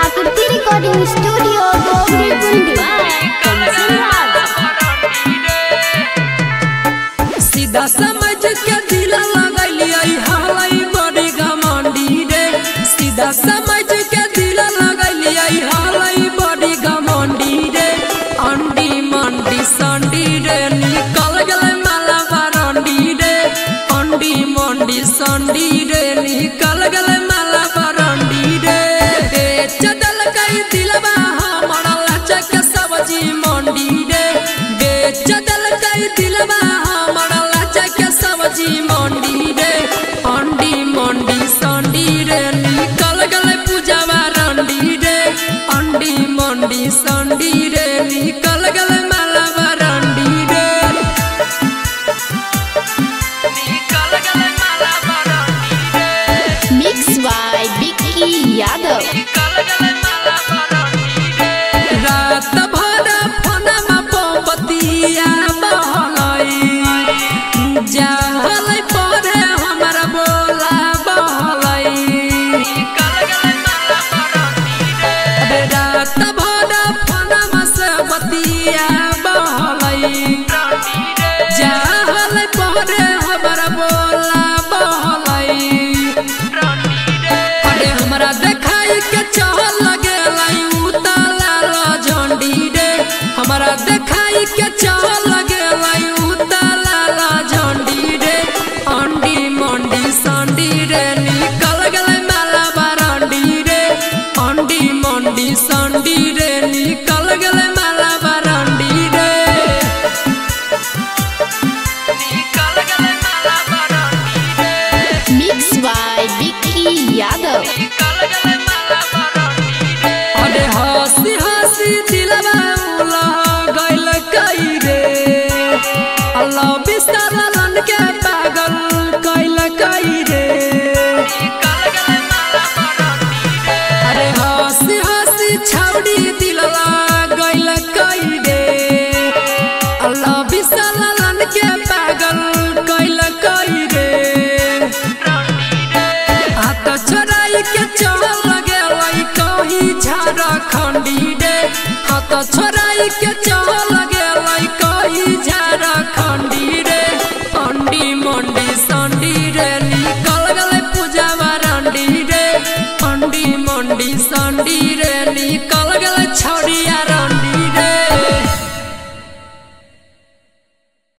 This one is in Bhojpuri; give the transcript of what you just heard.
आकृति रिकॉर्डिंग स्टूडियो सीधा समझ के दिल लगलिए हालई बड़ी घमंडी रे। सीधा समझ के दिल लगलिए हालई बड़ी घमंडी रे। अंडी मंडी संडी रे निकल गले माला बरंडी रे। अंडी मंडी संडी रे निकल गले माला बरंडी रे। बेच दल कई दिलवा हमारा लचक सब्जी मंडी रे। बेच दल कई दिलवा हमारा लचक सब्जी मंडी रे। अंडी मंडी संडी रे निकल गले पूजावा रंडी रे। अंडी मंडी संडी रे निकल गले माला बरंडी रे। निकल गले माला बरंडी रे। Mix by Vicky Yadav. निकल गले माला बरंडी रे। रात भर फोनमा पोपतिया बहलई जाहलै परे हमारा बोला बहलई। निकल गले माला बरंडी रे। रात भर फोनमा से बतिया बहलई जाहलै परे हमारा बोला बहलई। अरे हमरा देखाई के चहल लगेलाई उताला झंडी रे। हमरा देखाई के चहल लगेलाई उताला झंडी रे। अंडी मंडी संडी रे निकल गले माला बरंडी रे। अंडी मंडी संडी रे निकल गले माला बरंडी रे। निकल गले माला बरंडी रे। Mix by Vicky Yadav. निकल गले माला बरंडी रे। अरे हंसी हंसी दिलवा उलह गइल कई रे। अल्लाह बिसरलन के पागल कइल कई रे। निकल गले माला बरंडी रे। अरे हंसी हंसी छौड़ी दिलवा गइल कई रे। अल्लाह बिसरलन के पागल कइल कई रे। हाथ छोड़ाई के चल लगेलाई कहीं झारखंडी रे। हाथ छोड़ाई के चल